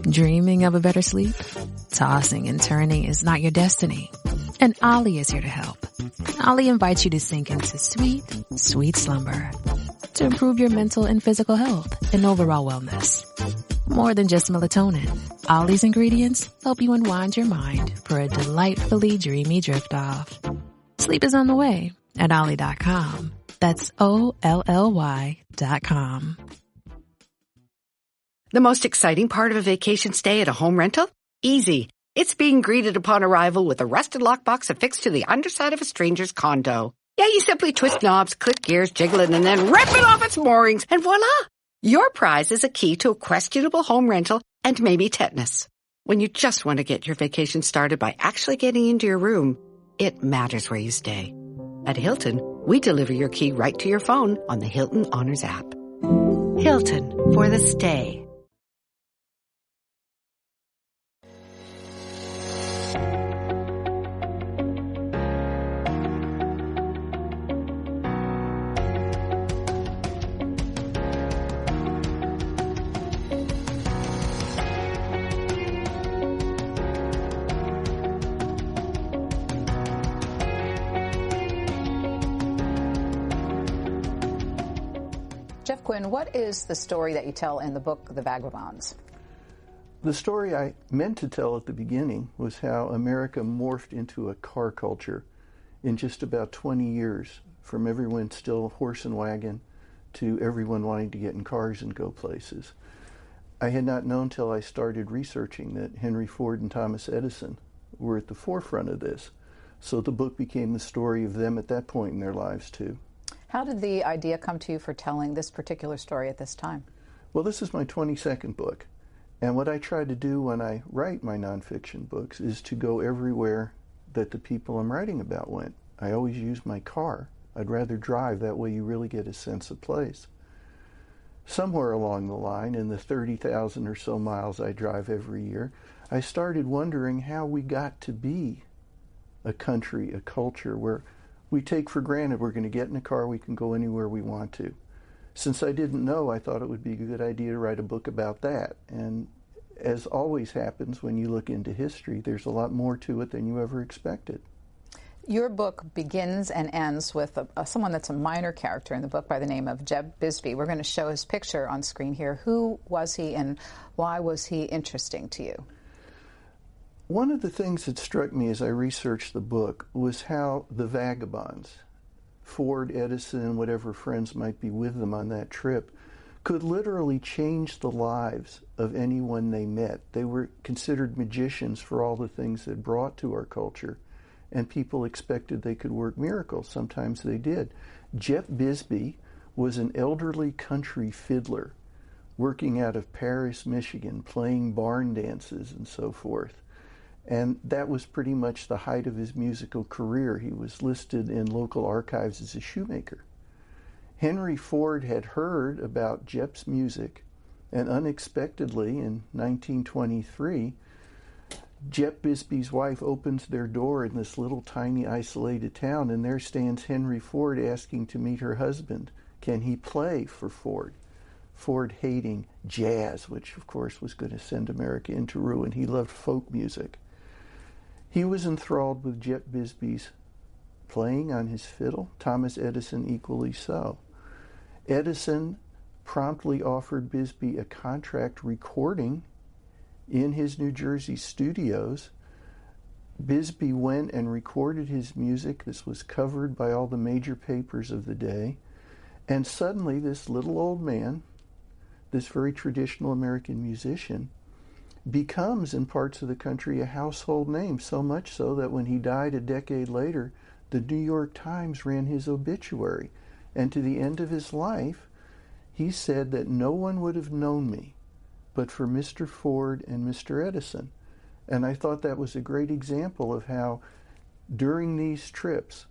Dreaming of a better sleep? Tossing and turning is not your destiny. And Ollie is here to help. Ollie invites you to sink into sweet, sweet slumber to improve your mental and physical health and overall wellness. More than just melatonin, Ollie's ingredients help you unwind your mind for a delightfully dreamy drift off. Sleep is on the way at Ollie.com. That's OLLY.com. The most exciting part of a vacation stay at a home rental? Easy. It's being greeted upon arrival with a rusted lockbox affixed to the underside of a stranger's condo. Yeah, you simply twist knobs, click gears, jiggle it, and then rip it off its moorings, and voila! Your prize is a key to a questionable home rental and maybe tetanus. When you just want to get your vacation started by actually getting into your room, it matters where you stay. At Hilton, we deliver your key right to your phone on the Hilton Honors app. Hilton for the stay. Jeff Guinn, what is the story that you tell in the book, The Vagabonds? The story I meant to tell at the beginning was how America morphed into a car culture in just about 20 years, from everyone still horse and wagon to everyone wanting to get in cars and go places. I had not known till I started researching that Henry Ford and Thomas Edison were at the forefront of this. So the book became the story of them at that point in their lives too. How did the idea come to you for telling this particular story at this time? Well, this is my 22nd book. And what I try to do when I write my nonfiction books is to go everywhere that the people I'm writing about went. I always use my car. I'd rather drive, that way you really get a sense of place. Somewhere along the line, in the 30,000 or so miles I drive every year, I started wondering how we got to be a country, a culture where we take for granted we're going to get in a car, we can go anywhere we want to. Since I didn't know, I thought it would be a good idea to write a book about that. And as always happens when you look into history, there's a lot more to it than you ever expected. Your book begins and ends with someone that's a minor character in the book by the name of Jeff Bisbee. We're going to show his picture on screen here. Who was he and why was he interesting to you? One of the things that struck me as I researched the book was how the Vagabonds, Ford, Edison, and whatever friends might be with them on that trip, could literally change the lives of anyone they met. They were considered magicians for all the things they brought to our culture, and people expected they could work miracles. Sometimes they did. Jeff Bisbee was an elderly country fiddler working out of Paris, Michigan, playing barn dances and so forth. And that was pretty much the height of his musical career. He was listed in local archives as a shoemaker. Henry Ford had heard about Jeff's music, and unexpectedly in 1923, Jeff Bisbee's wife opens their door in this little tiny isolated town, and there stands Henry Ford asking to meet her husband. Can he play for Ford? Ford hating jazz, which of course was going to send America into ruin. He loved folk music. He was enthralled with Jeff Bisbee's playing on his fiddle, Thomas Edison equally so. Edison promptly offered Bisbee a contract recording in his New Jersey studios. Bisbee went and recorded his music. This was covered by all the major papers of the day. And suddenly this little old man, this very traditional American musician, becomes in parts of the country a household name, so much so that when he died a decade later, the New York Times ran his obituary. And to the end of his life, he said that no one would have known me but for Mr. Ford and Mr. Edison. And I thought that was a great example of how during these trips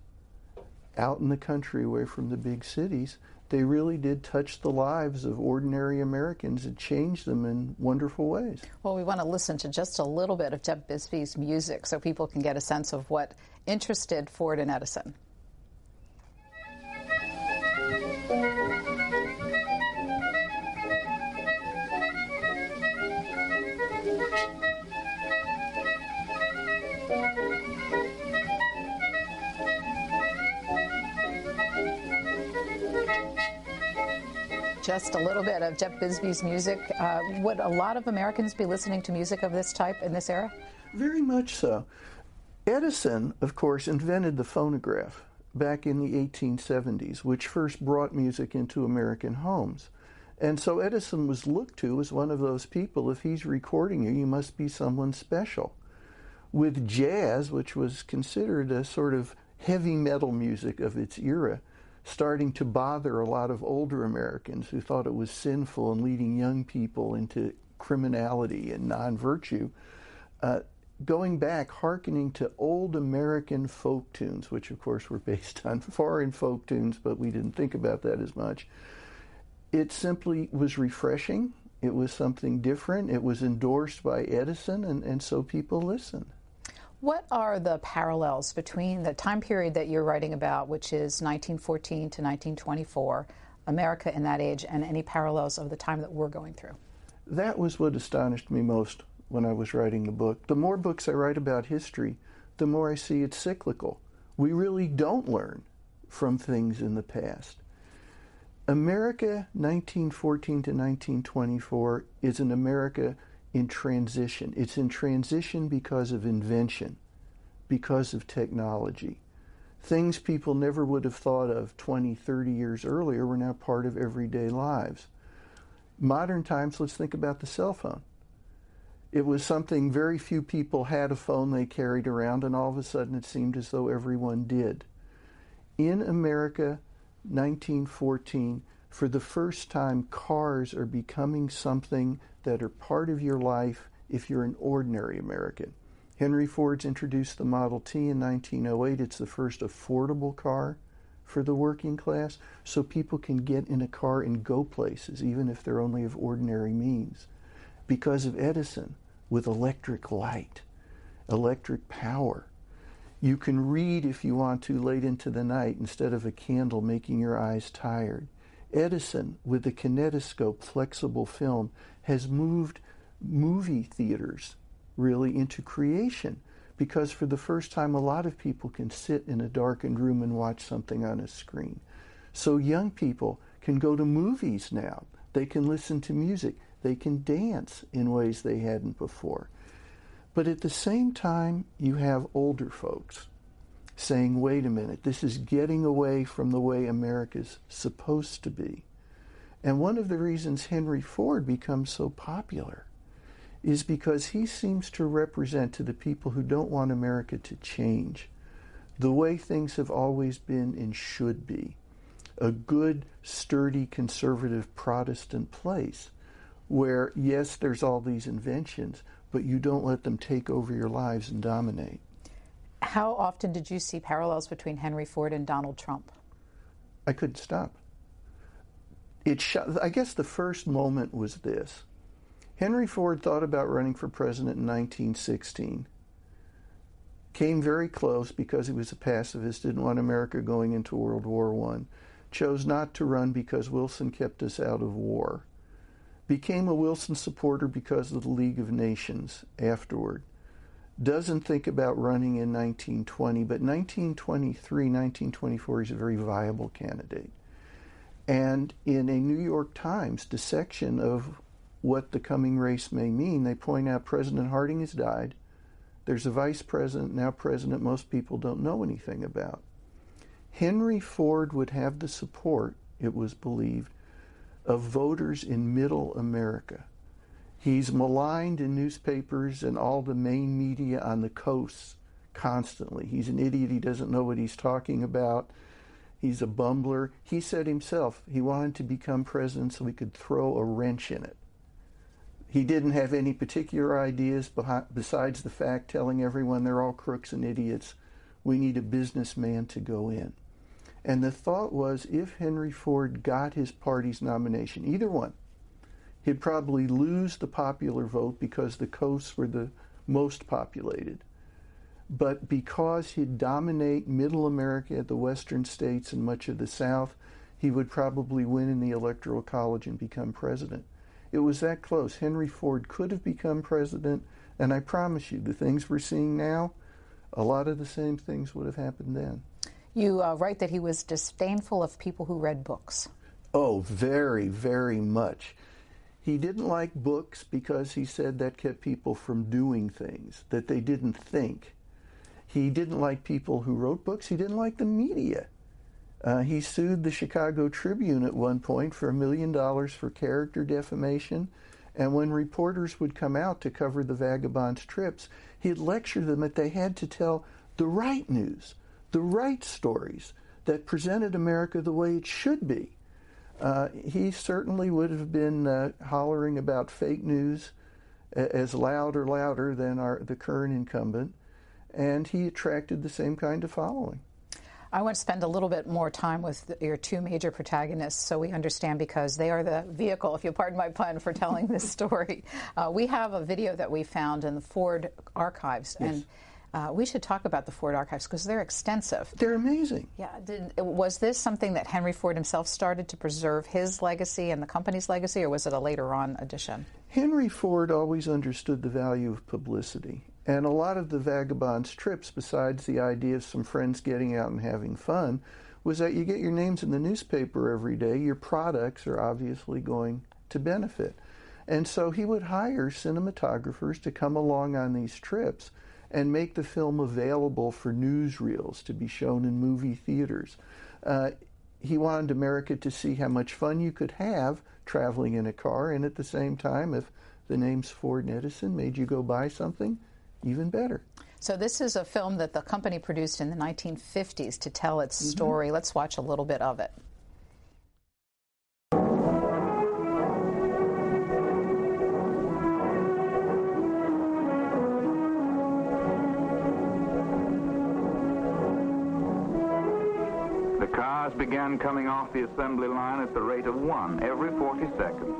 out in the country away from the big cities, they really did touch the lives of ordinary Americans and change them in wonderful ways. Well, we want to listen to just a little bit of Jeff Bisbee's music so people can get a sense of what interested Ford and Edison. Just a little bit of Jeff Bisbee's music. Would a lot of Americans be listening to music of this type in this era? Very much so. Edison, of course, invented the phonograph back in the 1870s, which first brought music into American homes. And so Edison was looked to as one of those people. If he's recording you, you must be someone special. With jazz, which was considered a sort of heavy metal music of its era, starting to bother a lot of older Americans who thought it was sinful and leading young people into criminality and non-virtue, going back, hearkening to old American folk tunes, which of course were based on foreign folk tunes, but we didn't think about that as much. It simply was refreshing. It was something different. It was endorsed by Edison, and so people listened. What are the parallels between the time period that you're writing about, which is 1914 to 1924, America in that age, and any parallels of the time that we're going through? That was what astonished me most when I was writing the book. The more books I write about history, the more I see it's cyclical. We really don't learn from things in the past. America 1914 to 1924 is an America in transition. It's in transition because of invention, because of technology. Things people never would have thought of 20, 30 years earlier were now part of everyday lives. Modern times, let's think about the cell phone. It was something very few people had a phone they carried around, and all of a sudden it seemed as though everyone did. In America, 1914, for the first time, cars are becoming something that are part of your life if you're an ordinary American. Henry Ford's introduced the Model T in 1908. It's the first affordable car for the working class, so people can get in a car and go places, even if they're only of ordinary means. Because of Edison, with electric light, electric power. You can read if you want to late into the night instead of a candle making your eyes tired. Edison, with the kinetoscope flexible film, has moved movie theaters really into creation, because for the first time a lot of people can sit in a darkened room and watch something on a screen. So young people can go to movies now. They can listen to music. They can dance in ways they hadn't before. But at the same time, you have older folks saying, wait a minute, this is getting away from the way America's supposed to be. And one of the reasons Henry Ford becomes so popular is because he seems to represent, to the people who don't want America to change, the way things have always been and should be. A good, sturdy, conservative Protestant place where, yes, there's all these inventions, but you don't let them take over your lives and dominate. How often did you see parallels between Henry Ford and Donald Trump? I couldn't stop. I guess the first moment was this. Henry Ford thought about running for president in 1916. Came very close because he was a pacifist, didn't want America going into World War I. Chose not to run because Wilson kept us out of war. Became a Wilson supporter because of the League of Nations afterward. Doesn't think about running in 1920, but 1923, 1924, he's a very viable candidate. And in a New York Times dissection of what the coming race may mean, they point out President Harding has died. There's a vice president, now president, most people don't know anything about. Henry Ford would have the support, it was believed, of voters in middle America. He's maligned in newspapers and all the main media on the coasts constantly. He's an idiot. He doesn't know what he's talking about. He's a bumbler. He said himself he wanted to become president so he could throw a wrench in it. He didn't have any particular ideas besides the fact telling everyone they're all crooks and idiots. We need a businessman to go in. And the thought was, if Henry Ford got his party's nomination, either one, he'd probably lose the popular vote because the coasts were the most populated. But because he'd dominate middle America, the western states, and much of the South, he would probably win in the Electoral College and become president. It was that close. Henry Ford could have become president, and I promise you, the things we're seeing now, a lot of the same things would have happened then. You write that he was disdainful of people who read books. Oh, very, very much. He didn't like books because he said that kept people from doing things, that they didn't think. He didn't like people who wrote books. He didn't like the media. He sued the Chicago Tribune at one point for $1 million for character defamation. And when reporters would come out to cover the Vagabonds trips, he'd lecture them that they had to tell the right news, the right stories that presented America the way it should be. He certainly would have been hollering about fake news as loud or louder than the current incumbent, and he attracted the same kind of following. I want to spend a little bit more time with your two major protagonists so we understand, because they are the vehicle, if you'll pardon my pun, for telling this story. We have a video that we found in the Ford archives, yes. And we should talk about the Ford archives because they're extensive. They're amazing. Yeah. Was this something that Henry Ford himself started to preserve his legacy and the company's legacy, or was it a later on addition? Henry Ford always understood the value of publicity. And a lot of the Vagabonds trips, besides the idea of some friends getting out and having fun, was that you get your names in the newspaper every day. Your products are obviously going to benefit. And so he would hire cinematographers to come along on these trips and make the film available for newsreels to be shown in movie theaters. He wanted America to see how much fun you could have traveling in a car, and at the same time, if the names Ford and Edison made you go buy something, even better. So this is a film that the company produced in the 1950s to tell its story. Let's watch a little bit of it. The cars began coming off the assembly line at the rate of 1 every 40 seconds.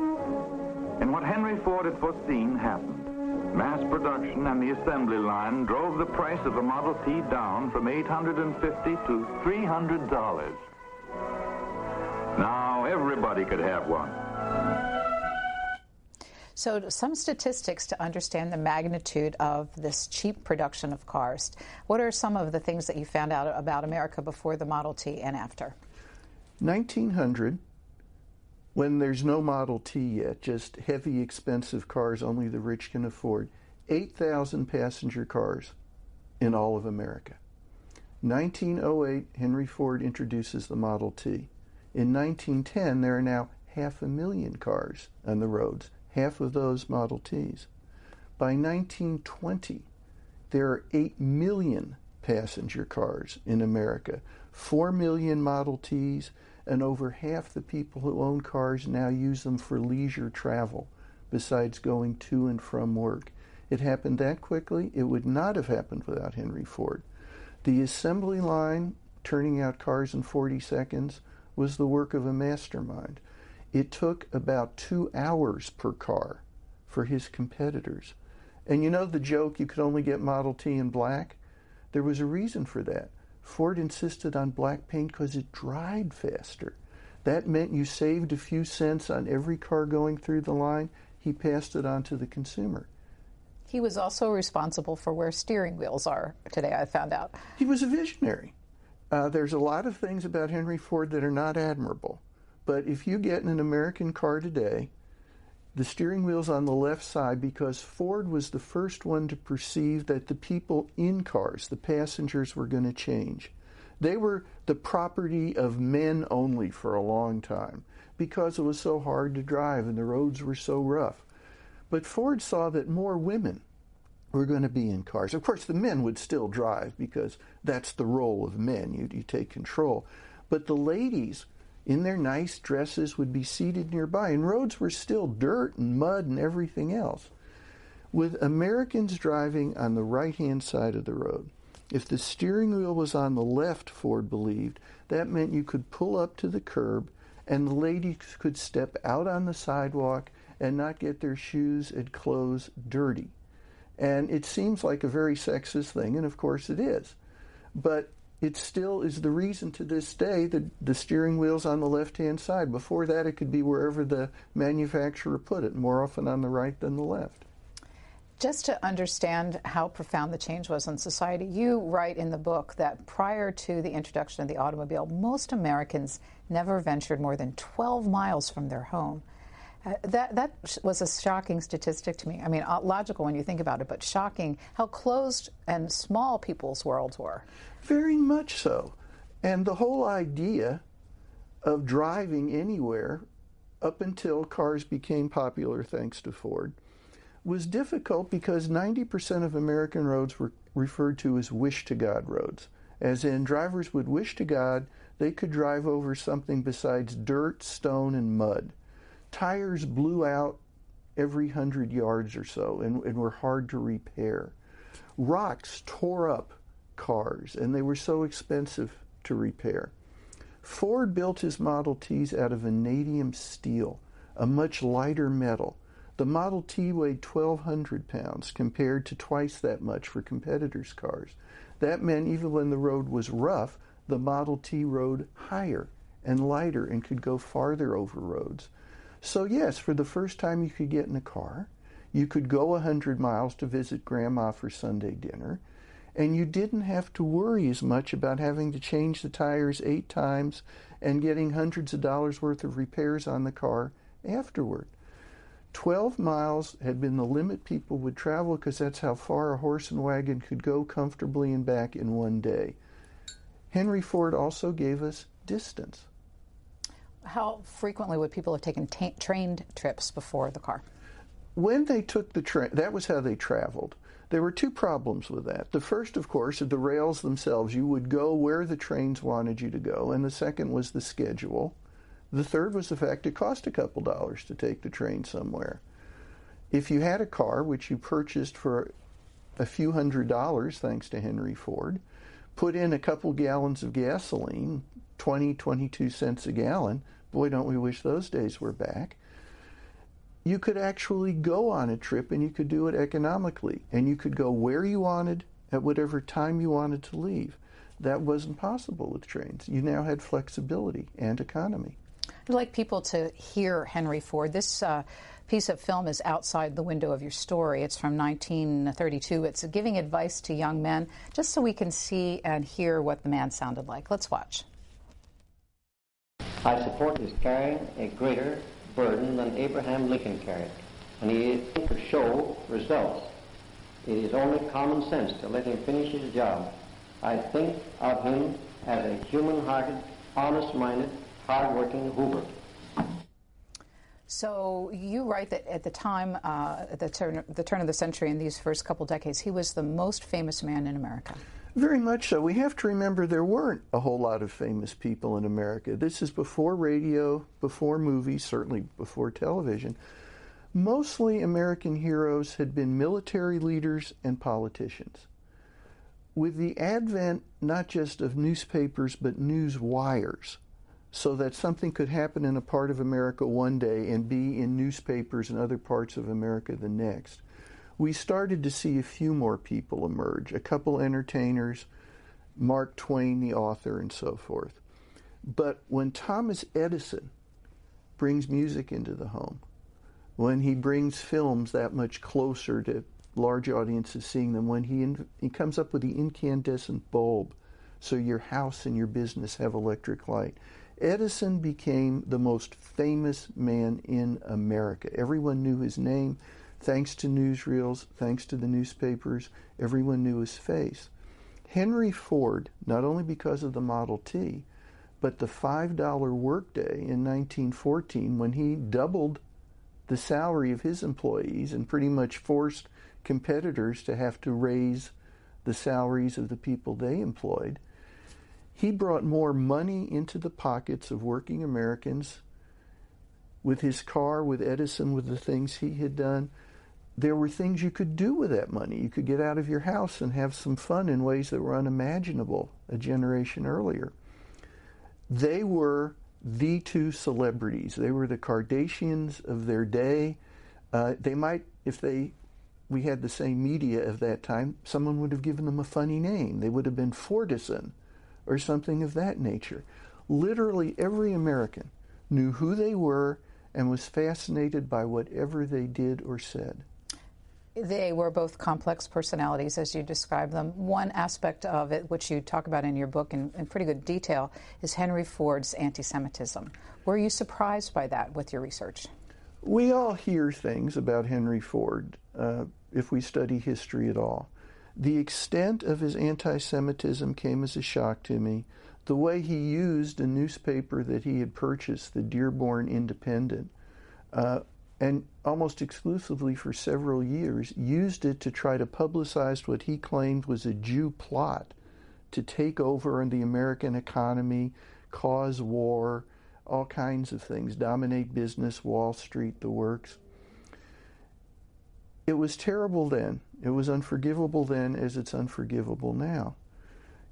And what Henry Ford had foreseen happened. Mass production and the assembly line drove the price of the Model T down from $850 to $300. Now everybody could have one. So some statistics to understand the magnitude of this cheap production of cars. What are some of the things that you found out about America before the Model T and after? 1900, when there's no Model T yet, just heavy, expensive cars only the rich can afford, 8,000 passenger cars in all of America. 1908, Henry Ford introduces the Model T. In 1910, there are now 500,000 cars on the roads, half of those Model Ts. By 1920, there are 8 million passenger cars in America, 4 million Model Ts, and over half the people who own cars now use them for leisure travel, besides going to and from work. It happened that quickly. It would not have happened without Henry Ford. The assembly line, turning out cars in 40 seconds, was the work of a mastermind. It took about 2 hours per car for his competitors. And you know the joke, you could only get Model T in black? There was a reason for that. Ford insisted on black paint because it dried faster. That meant you saved a few cents on every car going through the line. He passed it on to the consumer. He was also responsible for where steering wheels are today, I found out. He was a visionary. There's a lot of things about Henry Ford that are not admirable. But if you get in an American car today, the steering wheel's on the left side because Ford was the first one to perceive that the people in cars, the passengers, were going to change. They were the property of men only for a long time because it was so hard to drive and the roads were so rough. But Ford saw that more women were going to be in cars. Of course, the men would still drive because that's the role of men. You take control. But the ladies, in their nice dresses, would be seated nearby, and roads were still dirt and mud and everything else. With Americans driving on the right-hand side of the road, if the steering wheel was on the left, Ford believed, that meant you could pull up to the curb and the ladies could step out on the sidewalk and not get their shoes and clothes dirty. And it seems like a very sexist thing, and of course it is. But it still is the reason to this day that the steering wheel's on the left-hand side. Before that, it could be wherever the manufacturer put it, more often on the right than the left. Just to understand how profound the change was on society, you write in the book that prior to the introduction of the automobile, most Americans never ventured more than 12 miles from their home. That was a shocking statistic to me. I mean, logical when you think about it, but shocking how closed and small people's worlds were. Very much so. And the whole idea of driving anywhere up until cars became popular thanks to Ford was difficult because 90% of American roads were referred to as wish-to-God roads, as in drivers would wish to God they could drive over something besides dirt, stone, and mud. Tires blew out every 100 yards or so and were hard to repair. Rocks tore up cars, and they were so expensive to repair. Ford built his Model Ts out of vanadium steel, a much lighter metal. The Model T weighed 1,200 pounds compared to twice that much for competitors' cars. That meant even when the road was rough, the Model T rode higher and lighter and could go farther over roads. So yes, for the first time you could get in a car, you could go 100 miles to visit Grandma for Sunday dinner, and you didn't have to worry as much about having to change the tires 8 times and getting hundreds of dollars worth of repairs on the car afterward. 12 miles had been the limit people would travel because that's how far a horse and wagon could go comfortably and back in one day. Henry Ford also gave us distance. How frequently would people have taken trained trips before the car? When they took the train, that was how they traveled. There were 2 problems with that. The first, of course, are the rails themselves. You would go where the trains wanted you to go, and the second was the schedule. The third was the fact it cost a couple dollars to take the train somewhere. If you had a car, which you purchased for a few $100s, thanks to Henry Ford, put in a couple gallons of gasoline, 22 cents a gallon, boy, don't we wish those days were back, you could actually go on a trip and you could do it economically. And you could go where you wanted at whatever time you wanted to leave. That wasn't possible with trains. You now had flexibility and economy. I'd like people to hear Henry Ford. This piece of film is outside the window of your story. It's from 1932. It's giving advice to young men, just so we can see and hear what the man sounded like. Let's watch. I support his carrying a greater burden than Abraham Lincoln carried, and he could show results. It is only common sense to let him finish his job. I think of him as a human-hearted, honest-minded, hard-working Hoover. So you write that at the time, at the turn of the century, in these first couple decades, he was the most famous man in America. Very much so. We have to remember there weren't a whole lot of famous people in America. This is before radio, before movies, certainly before television. Mostly American heroes had been military leaders and politicians. With the advent not just of newspapers but news wires, so that something could happen in a part of America one day and be in newspapers in other parts of America the next, we started to see a few more people emerge, a couple entertainers, Mark Twain, the author, and so forth. But when Thomas Edison brings music into the home, when he brings films that much closer to large audiences seeing them, when he comes up with the incandescent bulb so your house and your business have electric light, Edison became the most famous man in America. Everyone knew his name. Thanks to newsreels, thanks to the newspapers, everyone knew his face. Henry Ford, not only because of the Model T, but the $5 workday in 1914, when he doubled the salary of his employees and pretty much forced competitors to have to raise the salaries of the people they employed, he brought more money into the pockets of working Americans with his car, with Edison, with the things he had done. There were things you could do with that money. You could get out of your house and have some fun in ways that were unimaginable a generation earlier. They were the 2 celebrities. They were the Kardashians of their day. They might, if we had the same media of that time, someone would have given them a funny name. They would have been Fordison or something of that nature. Literally every American knew who they were and was fascinated by whatever they did or said. They were both complex personalities, as you describe them. One aspect of it, which you talk about in your book in pretty good detail, is Henry Ford's anti-Semitism. Were you surprised by that with your research? We all hear things about Henry Ford, if we study history at all. The extent of his anti-Semitism came as a shock to me. The way he used a newspaper that he had purchased, the Dearborn Independent, and almost exclusively for several years, used it to try to publicize what he claimed was a Jew plot to take over in the American economy, cause war, all kinds of things, dominate business, Wall Street, the works. It was terrible then. It was unforgivable then as it's unforgivable now.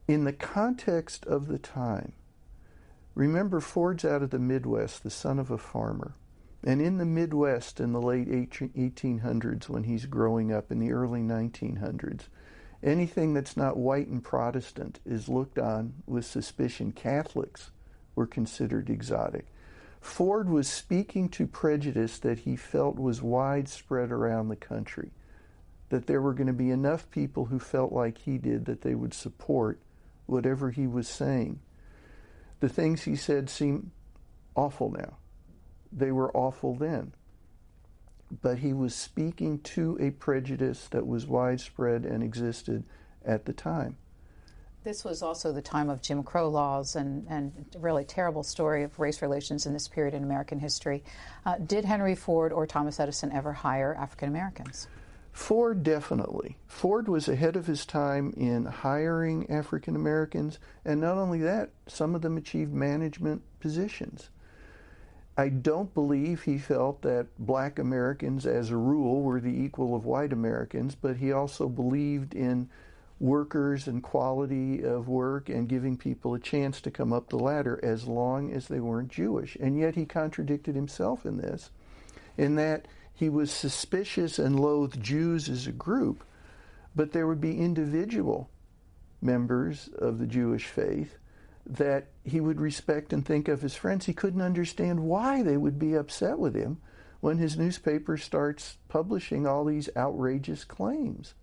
In the context of the time, remember Ford's out of the Midwest, the son of a farmer. And in the Midwest in the late 1800s, when he's growing up, in the early 1900s, anything that's not white and Protestant is looked on with suspicion. Catholics were considered exotic. Ford was speaking to prejudice that he felt was widespread around the country, that there were going to be enough people who felt like he did that they would support whatever he was saying. The things he said seem awful now. They were awful then. But he was speaking to a prejudice that was widespread and existed at the time. This was also the time of Jim Crow laws and a really terrible story of race relations in this period in American history. Did Henry Ford or Thomas Edison ever hire African Americans? Ford definitely. Ford was ahead of his time in hiring African Americans, and not only that, some of them achieved management positions. I don't believe he felt that black Americans, as a rule, were the equal of white Americans, but he also believed in workers and quality of work and giving people a chance to come up the ladder as long as they weren't Jewish. And yet he contradicted himself in this, in that he was suspicious and loathed Jews as a group, but there would be individual members of the Jewish faith that he would respect and think of as friends. He couldn't understand why they would be upset with him when his newspaper starts publishing all these outrageous claims.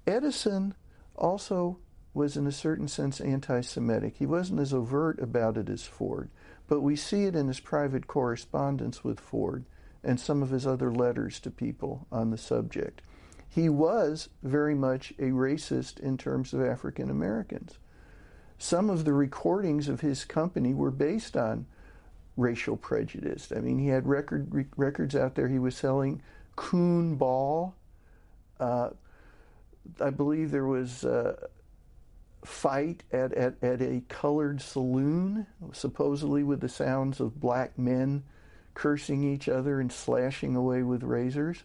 Edison also was, in a certain sense, anti-Semitic. He wasn't as overt about it as Ford, but we see it in his private correspondence with Ford and some of his other letters to people on the subject. He was very much a racist in terms of African Americans. Some of the recordings of his company were based on racial prejudice. I mean, he had records out there. He was selling coon ball. I believe there was a fight at a colored saloon, supposedly with the sounds of black men cursing each other and slashing away with razors.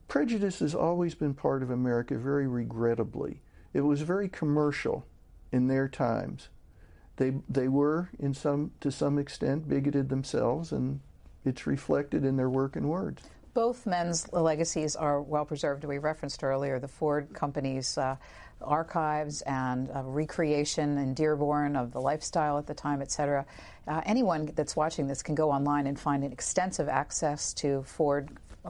Prejudice has always been part of America, very regrettably. It was very commercial in their times. They were, to some extent, bigoted themselves, and it's reflected in their work and words. Both men's legacies are well preserved. We referenced earlier the Ford company's archives and recreation in Dearborn of the lifestyle at the time, etc. Anyone that's watching this can go online and find an extensive access to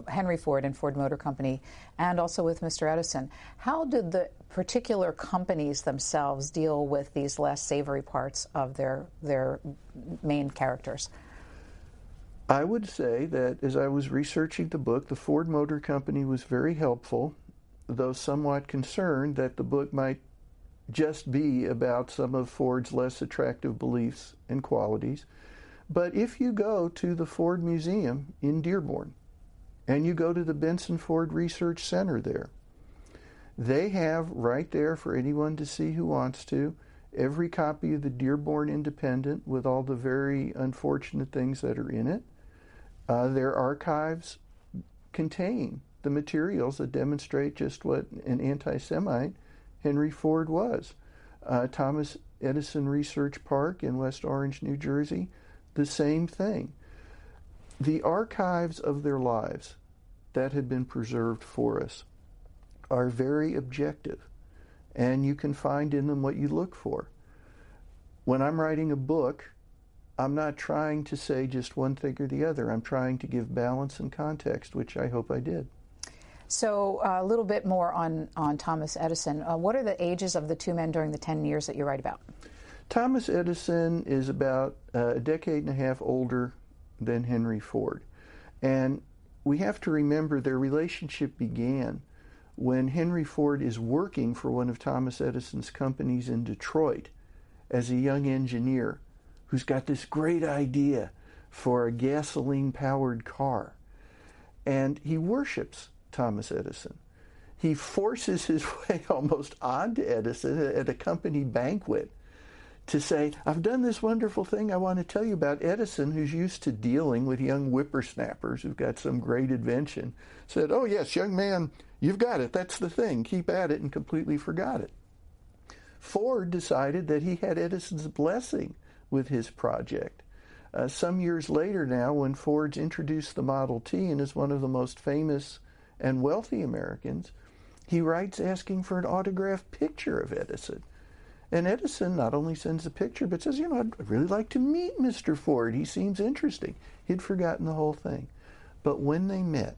Henry Ford and Ford Motor Company, and also with Mr. Edison. How did the particular companies themselves deal with these less savory parts of their main characters? I would say that as I was researching the book, the Ford Motor Company was very helpful, though somewhat concerned that the book might just be about some of Ford's less attractive beliefs and qualities. But if you go to the Ford Museum in Dearborn, and you go to the Benson Ford Research Center there, they have right there for anyone to see who wants to, every copy of the Dearborn Independent with all the very unfortunate things that are in it. Their archives contain the materials that demonstrate just what an anti-Semite Henry Ford was. Thomas Edison Research Park in West Orange, New Jersey, the same thing. The archives of their lives that have been preserved for us are very objective, and you can find in them what you look for. When I'm writing a book, I'm not trying to say just one thing or the other. I'm trying to give balance and context, which I hope I did. So a little bit more on Thomas Edison. What are the ages of the two men during the 10 years that you write about? Thomas Edison is about a decade and a half older than Henry Ford. And we have to remember their relationship began when Henry Ford is working for one of Thomas Edison's companies in Detroit as a young engineer who's got this great idea for a gasoline-powered car. And he worships Thomas Edison. He forces his way almost onto Edison at a company banquet to say, I've done this wonderful thing I want to tell you about. Edison, who's used to dealing with young whippersnappers who've got some great invention, said, oh yes, young man, you've got it. That's the thing. Keep at it, and completely forgot it. Ford decided that he had Edison's blessing with his project. Some years later now, when Ford's introduced the Model T and is one of the most famous and wealthy Americans, he writes asking for an autographed picture of Edison. And Edison not only sends a picture, but says, I'd really like to meet Mr. Ford. He seems interesting. He'd forgotten the whole thing. But when they met,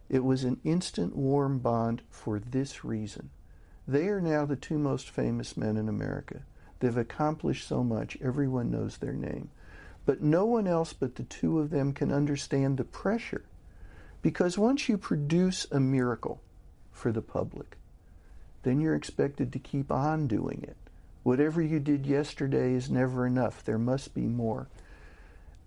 it was an instant warm bond for this reason. They are now the two most famous men in America. They've accomplished so much, everyone knows their name. But no one else but the two of them can understand the pressure. Because once you produce a miracle for the public, then you're expected to keep on doing it. Whatever you did yesterday is never enough. There must be more.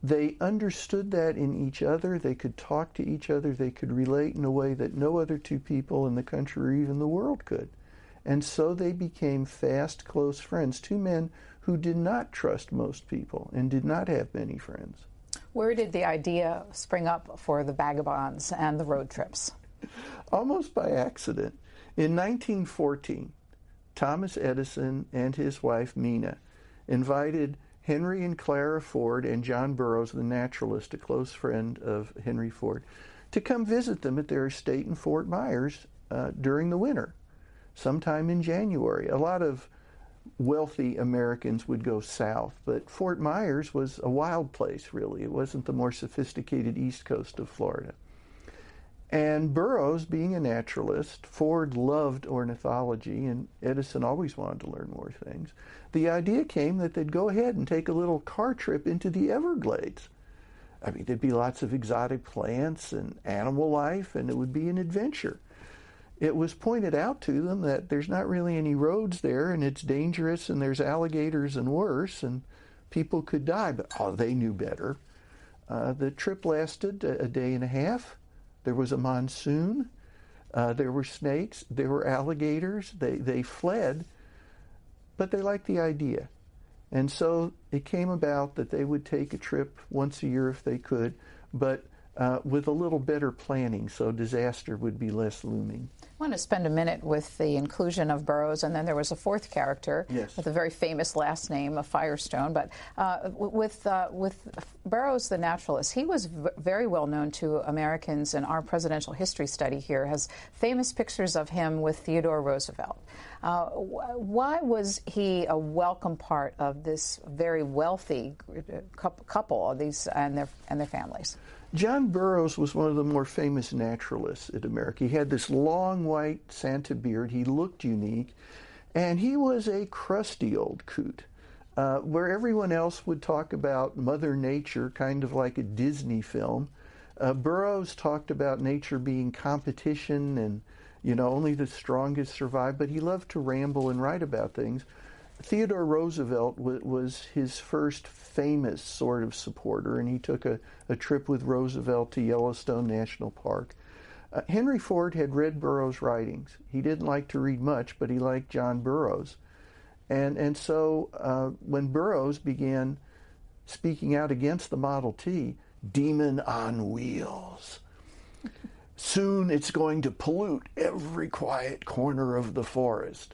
They understood that in each other. They could talk to each other. They could relate in a way that no other two people in the country or even the world could. And so they became fast, close friends, two men who did not trust most people and did not have many friends. Where did the idea spring up for the Vagabonds and the road trips? Almost by accident. In 1914, Thomas Edison and his wife, Mina, invited Henry and Clara Ford and John Burroughs, the naturalist, a close friend of Henry Ford, to come visit them at their estate in Fort Myers during the winter, sometime in January. A lot of wealthy Americans would go south, but Fort Myers was a wild place, really. It wasn't the more sophisticated east coast of Florida. And Burroughs, being a naturalist, Ford loved ornithology, and Edison always wanted to learn more things. The idea came that they'd go ahead and take a little car trip into the Everglades. I mean, there'd be lots of exotic plants and animal life, and it would be an adventure. It was pointed out to them that there's not really any roads there, and it's dangerous, and there's alligators and worse, and people could die, but they knew better. The trip lasted a day and a half. There was a monsoon, there were snakes, there were alligators, they fled, but they liked the idea. And so it came about that they would take a trip once a year if they could, but with a little better planning, so disaster would be less looming. I want to spend a minute with the inclusion of Burroughs, and then there was a fourth character with a very famous last name of Firestone. But with Burroughs, the naturalist, he was very well known to Americans, and our presidential history study here has famous pictures of him with Theodore Roosevelt. Why was he a welcome part of this very wealthy couple of these and their families? John Burroughs was one of the more famous naturalists in America. He had this long white Santa beard. He looked unique. And he was a crusty old coot. Where everyone else would talk about Mother Nature, kind of like a Disney film, Burroughs talked about nature being competition and, only the strongest survive. But he loved to ramble and write about things. Theodore Roosevelt was his first famous sort of supporter, and he took a trip with Roosevelt to Yellowstone National Park. Henry Ford had read Burroughs' writings. He didn't like to read much, but he liked John Burroughs. And so when Burroughs began speaking out against the Model T, demon on wheels. Soon it's going to pollute every quiet corner of the forest.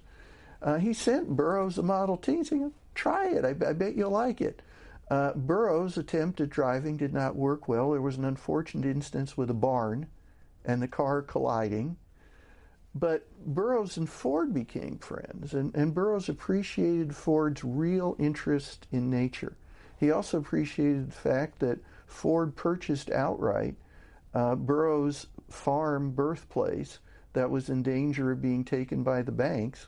He sent Burroughs a Model T, saying, try it, I bet you'll like it. Burroughs' attempt at driving did not work well. There was an unfortunate instance with a barn and the car colliding. But Burroughs and Ford became friends, and Burroughs appreciated Ford's real interest in nature. He also appreciated the fact that Ford purchased outright Burroughs' farm birthplace that was in danger of being taken by the banks.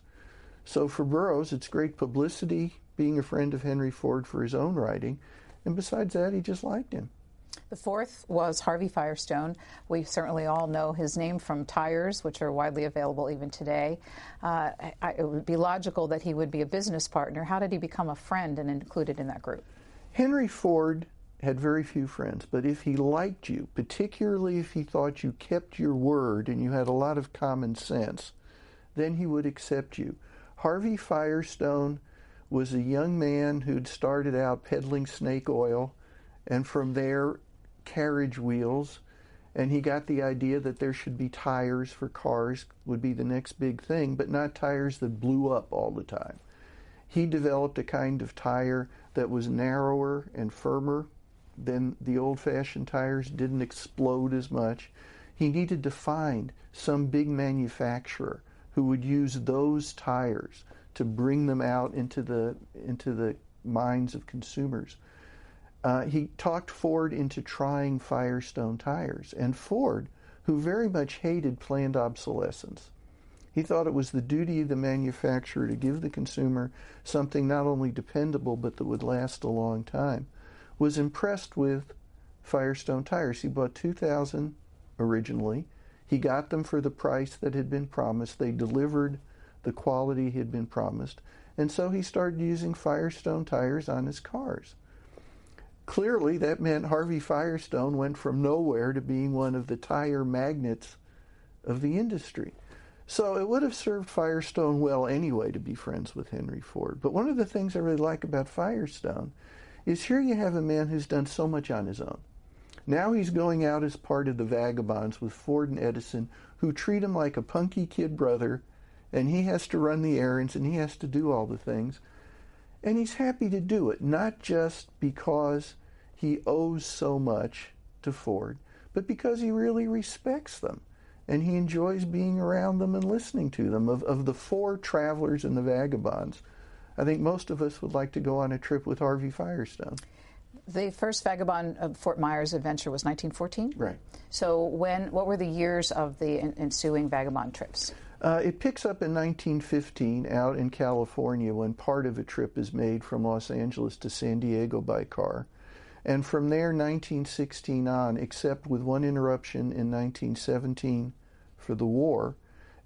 So for Burroughs, it's great publicity being a friend of Henry Ford for his own writing, and besides that, he just liked him. The fourth was Harvey Firestone. We certainly all know his name from tires, which are widely available even today. It would be logical that he would be a business partner. How did he become a friend and included in that group? Henry Ford had very few friends, but if he liked you, particularly if he thought you kept your word and you had a lot of common sense, then he would accept you. Harvey Firestone was a young man who'd started out peddling snake oil, and from there, carriage wheels, and he got the idea that there should be tires for cars would be the next big thing, but not tires that blew up all the time. He developed a kind of tire that was narrower and firmer than the old-fashioned tires, didn't explode as much. He needed to find some big manufacturer who would use those tires to bring them out into the minds of consumers. He talked Ford into trying Firestone tires, and Ford, who very much hated planned obsolescence, he thought it was the duty of the manufacturer to give the consumer something not only dependable but that would last a long time, was impressed with Firestone tires. He bought 2,000 originally. He got them for the price that had been promised. They delivered the quality had been promised, and so he started using Firestone tires on his cars. Clearly, that meant Harvey Firestone went from nowhere to being one of the tire magnates of the industry. So it would have served Firestone well anyway to be friends with Henry Ford. But one of the things I really like about Firestone is here you have a man who's done so much on his own. Now he's going out as part of the Vagabonds with Ford and Edison, who treat him like a punky kid brother, and he has to run the errands and he has to do all the things. And he's happy to do it, not just because he owes so much to Ford, but because he really respects them. And he enjoys being around them and listening to them. Of the four travelers in the Vagabonds, I think most of us would like to go on a trip with Harvey Firestone. The first Vagabond of Fort Myers adventure was 1914? Right. So what were the years of the ensuing Vagabond trips? It picks up in 1915 out in California when part of a trip is made from Los Angeles to San Diego by car. And from there, 1916 on, except with one interruption in 1917 for the war,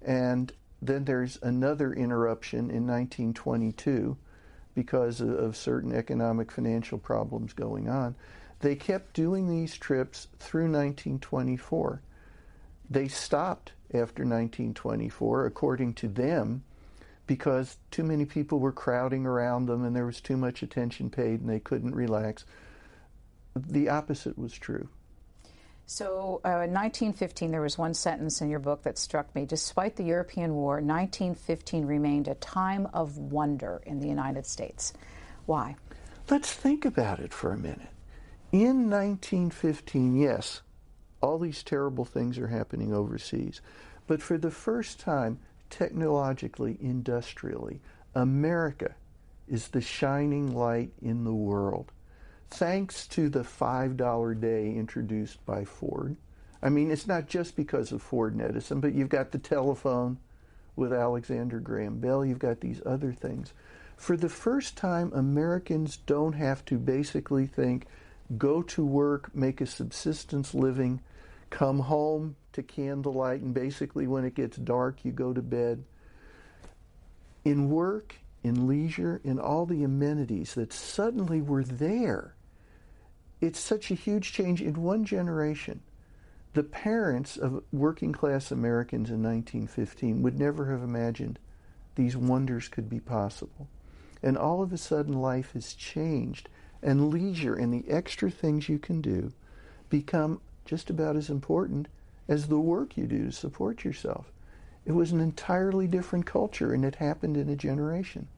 and then there's another interruption in 1922 because of certain economic financial problems going on. They kept doing these trips through 1924. They stopped after 1924, according to them, because too many people were crowding around them and there was too much attention paid and they couldn't relax. The opposite was true. So in 1915, there was one sentence in your book that struck me. Despite the European War, 1915 remained a time of wonder in the United States. Why? Let's think about it for a minute. In 1915, yes, all these terrible things are happening overseas. But for the first time, technologically, industrially, America is the shining light in the world. Thanks to the $5 day introduced by Ford. I mean, it's not just because of Ford and Edison, but you've got the telephone with Alexander Graham Bell. You've got these other things. For the first time, Americans don't have to basically think, go to work, make a subsistence living, come home to candlelight, and basically when it gets dark, you go to bed. In work, in leisure, in all the amenities that suddenly were there, it's such a huge change in one generation. The parents of working class Americans in 1915 would never have imagined these wonders could be possible. And all of a sudden life has changed, and leisure and the extra things you can do become just about as important as the work you do to support yourself. It was an entirely different culture, and it happened in a generation.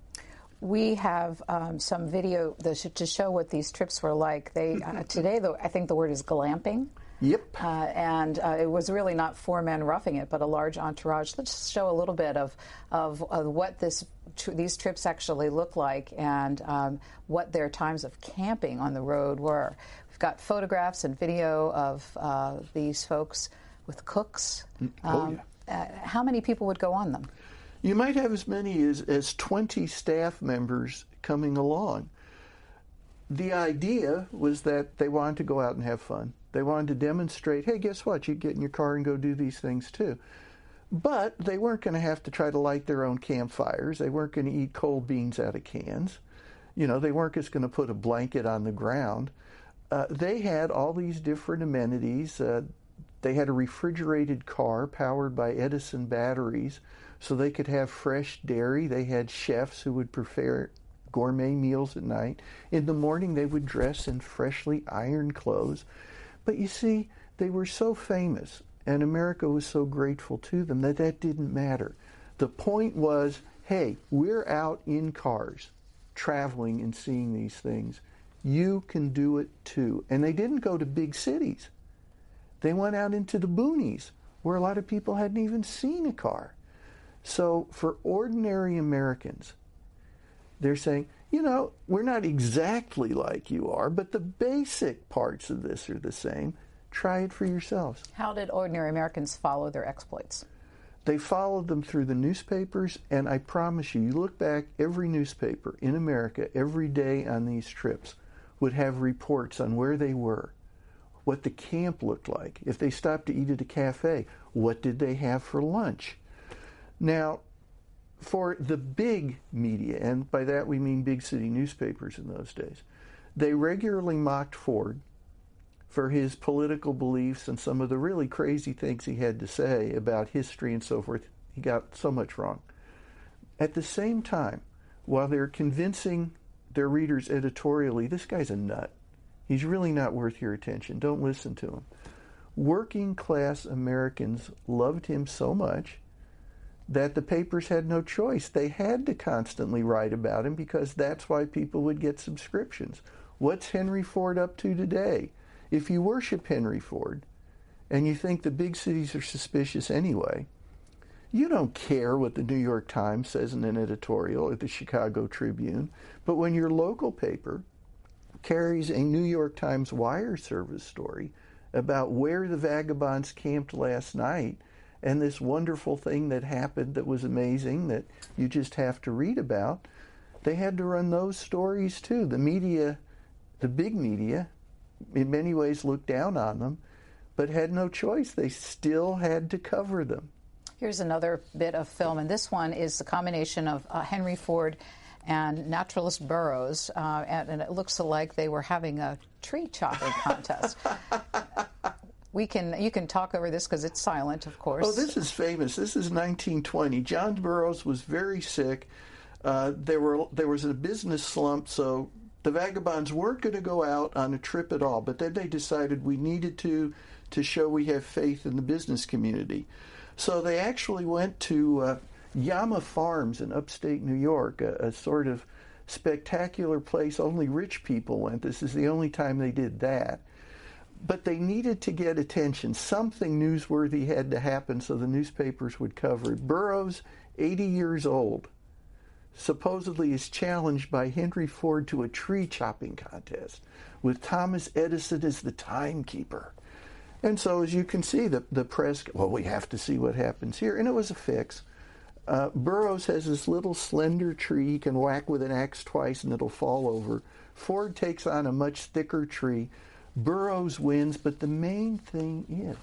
We have some video to show what these trips were like. They today, though, I think the word is glamping. Yep. And it was really not four men roughing it, but a large entourage. Let's show a little bit of what these trips actually look like and what their times of camping on the road were. We've got photographs and video of these folks with cooks. how many people would go on them? You might have as many as 20 staff members coming along. The idea was that they wanted to go out and have fun. They wanted to demonstrate, hey, guess what? You get in your car and go do these things too. But they weren't going to have to try to light their own campfires. They weren't going to eat cold beans out of cans. You know, they weren't just going to put a blanket on the ground. They had all these different amenities. They had a refrigerated car powered by Edison batteries so they could have fresh dairy. They had chefs who would prepare gourmet meals at night. In the morning, they would dress in freshly ironed clothes. But you see, they were so famous, and America was so grateful to them that didn't matter. The point was, hey, we're out in cars, traveling and seeing these things. You can do it too. And they didn't go to big cities. They went out into the boonies, where a lot of people hadn't even seen a car. So for ordinary Americans, they're saying, you know, we're not exactly like you are, but the basic parts of this are the same. Try it for yourselves. How did ordinary Americans follow their exploits? They followed them through the newspapers, and I promise you, you look back, every newspaper in America every day on these trips would have reports on where they were, what the camp looked like. If they stopped to eat at a cafe, what did they have for lunch? Now, for the big media, and by that we mean big city newspapers in those days, they regularly mocked Ford for his political beliefs and some of the really crazy things he had to say about history and so forth. He got so much wrong. At the same time, while they're convincing their readers editorially, this guy's a nut. He's really not worth your attention. Don't listen to him. Working class Americans loved him so much that the papers had no choice. They had to constantly write about him because that's why people would get subscriptions. What's Henry Ford up to today? If you worship Henry Ford and you think the big cities are suspicious anyway, you don't care what the New York Times says in an editorial or the Chicago Tribune. But when your local paper carries a New York Times wire service story about where the Vagabonds camped last night and this wonderful thing that happened that was amazing that you just have to read about, they had to run those stories too. The media, the big media, in many ways looked down on them, but had no choice. They still had to cover them. Here's another bit of film, and this one is the combination of Henry Ford and naturalist Burroughs, and it looks like they were having a tree chopping contest. You can talk over this because it's silent, of course. Oh, this is famous. This is 1920. John Burroughs was very sick. There was a business slump, so the Vagabonds weren't going to go out on a trip at all. But then they decided we needed to show we have faith in the business community. So they actually went to Yama Farms in upstate New York, a sort of spectacular place only rich people went. This is the only time they did that. But they needed to get attention. Something newsworthy had to happen so the newspapers would cover it. Burroughs, 80 years old, supposedly is challenged by Henry Ford to a tree chopping contest with Thomas Edison as the timekeeper. And so, as you can see, the press, well, we have to see what happens here. And it was a fix. Burroughs has this little slender tree he can whack with an axe twice and it'll fall over. Ford takes on a much thicker tree. Burroughs wins, but the main thing is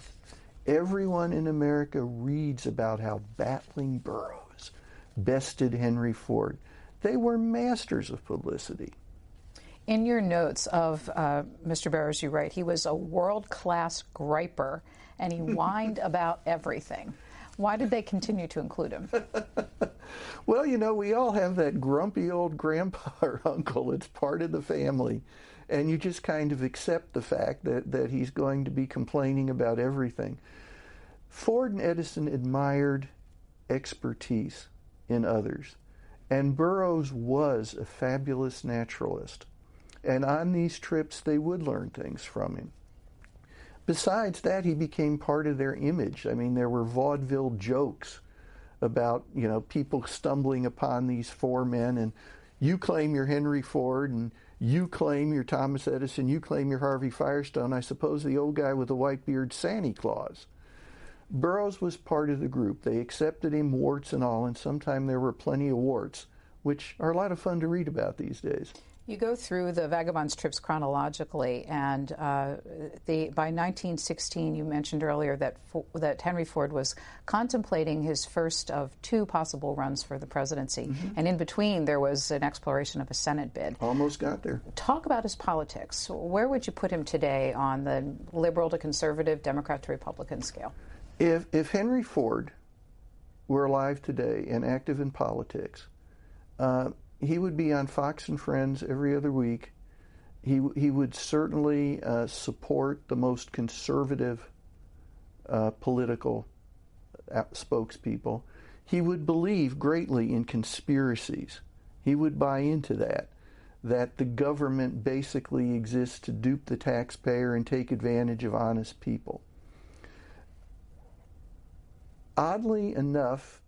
everyone in America reads about how battling Burroughs bested Henry Ford. They were masters of publicity. In your notes of Mr. Burroughs, you write, he was a world-class griper, and he whined about everything. Why did they continue to include him? Well, you know, we all have that grumpy old grandpa or uncle. It's part of the family. And you just kind of accept the fact that he's going to be complaining about everything. Ford and Edison admired expertise in others. And Burroughs was a fabulous naturalist. And on these trips, they would learn things from him. Besides that, he became part of their image. I mean, there were vaudeville jokes about, you know, people stumbling upon these four men, and you claim you're Henry Ford, and you claim you're Thomas Edison, you claim you're Harvey Firestone. I suppose the old guy with the white beard, Santa Claus. Burroughs was part of the group. They accepted him, warts and all, and sometime there were plenty of warts, which are a lot of fun to read about these days. You go through the Vagabonds trips chronologically, and by 1916, you mentioned earlier that Henry Ford was contemplating his first of two possible runs for the presidency, and in between there was an exploration of a Senate bid. Almost got there. Talk about his politics. Where would you put him today on the liberal to conservative, Democrat to Republican scale? If Henry Ford were alive today and active in politics, he would be on Fox and Friends every other week. He would certainly support the most conservative political spokespeople. He would believe greatly in conspiracies. He would buy into that the government basically exists to dupe the taxpayer and take advantage of honest people. Oddly enough,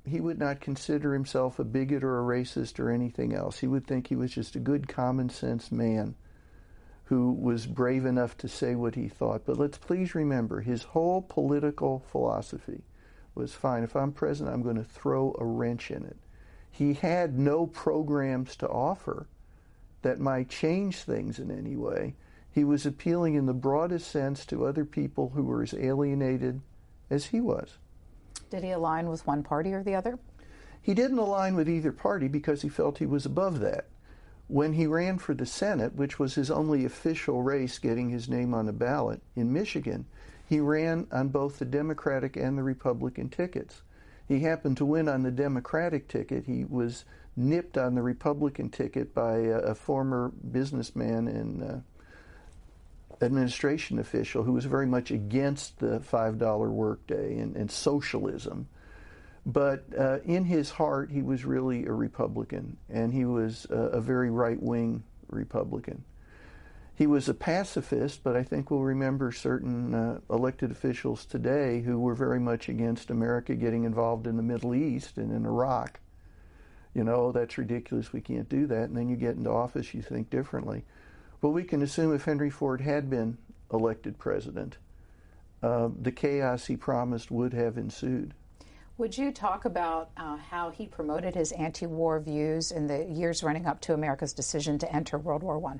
he would not consider himself a bigot or a racist or anything else. He would think he was just a good common sense man who was brave enough to say what he thought. But let's please remember, his whole political philosophy was, fine, if I'm president, I'm going to throw a wrench in it. He had no programs to offer that might change things in any way. He was appealing in the broadest sense to other people who were as alienated as he was. Did he align with one party or the other? He didn't align with either party because he felt he was above that. When he ran for the Senate, which was his only official race getting his name on a ballot in Michigan, he ran on both the Democratic and the Republican tickets. He happened to win on the Democratic ticket. He was nipped on the Republican ticket by a former businessman and administration official who was very much against the $5 workday and socialism. But in his heart, he was really a Republican, and he was a very right-wing Republican. He was a pacifist, but I think we'll remember certain elected officials today who were very much against America getting involved in the Middle East and in Iraq. You know, that's ridiculous, we can't do that. And then you get into office, you think differently. Well, we can assume if Henry Ford had been elected president, the chaos he promised would have ensued. Would you talk about how he promoted his anti-war views in the years running up to America's decision to enter World War I?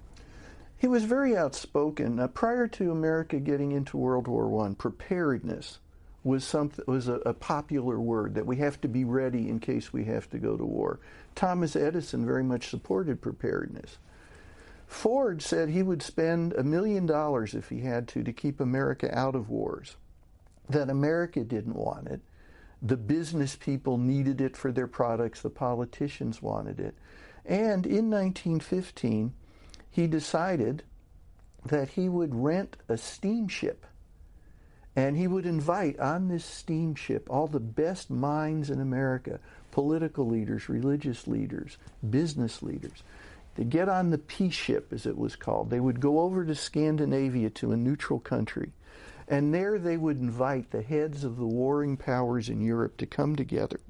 He was very outspoken. Prior to America getting into World War I, preparedness was a popular word, that we have to be ready in case we have to go to war. Thomas Edison very much supported preparedness. Ford said he would spend $1 million if he had to keep America out of wars, that America didn't want it. The business people needed it for their products. The politicians wanted it. And in 1915, he decided that he would rent a steamship, and he would invite on this steamship all the best minds in America, political leaders, religious leaders, business leaders. To get on the peace ship, as it was called. They would go over to Scandinavia, to a neutral country, and there they would invite the heads of the warring powers in Europe to come together,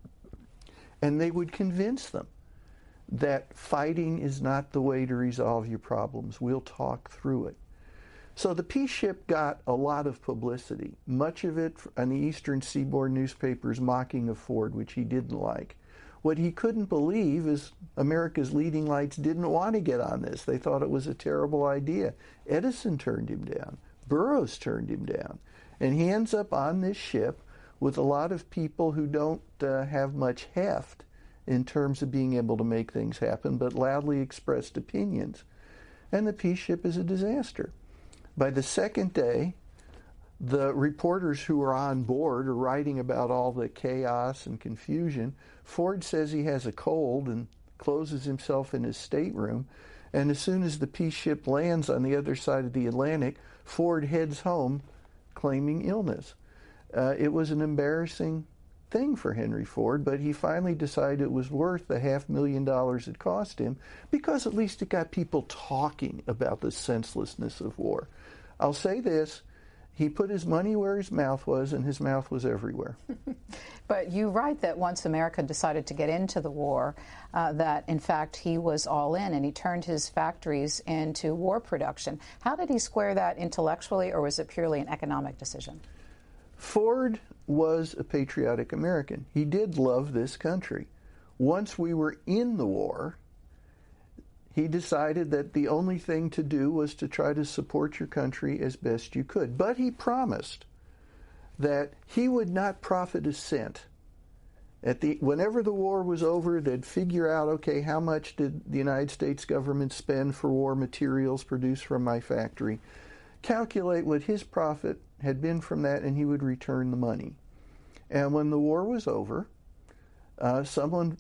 and they would convince them that fighting is not the way to resolve your problems. We'll talk through it. So the peace ship got a lot of publicity, much of it on the Eastern Seaboard newspapers mocking of Ford, which he didn't like. What he couldn't believe is America's leading lights didn't want to get on this. They thought it was a terrible idea. Edison turned him down. Burroughs turned him down. And he ends up on this ship with a lot of people who don't have much heft in terms of being able to make things happen, but loudly expressed opinions. And the peace ship is a disaster. By the second day, the reporters who are on board are writing about all the chaos and confusion. Ford says he has a cold and closes himself in his stateroom. And as soon as the peace ship lands on the other side of the Atlantic, Ford heads home claiming illness. It was an embarrassing thing for Henry Ford, but he finally decided it was worth the $500,000 it cost him, because at least it got people talking about the senselessness of war. I'll say this, he put his money where his mouth was, and his mouth was everywhere. But you write that once America decided to get into the war, that in fact he was all in, and he turned his factories into war production. How did he square that intellectually, or was it purely an economic decision? Ford was a patriotic American. He did love this country. Once we were in the war, he decided that the only thing to do was to try to support your country as best you could. But he promised that he would not profit a cent. Whenever the war was over, they'd figure out, okay, how much did the United States government spend for war materials produced from my factory, calculate what his profit had been from that, and he would return the money. And when the war was over, someone,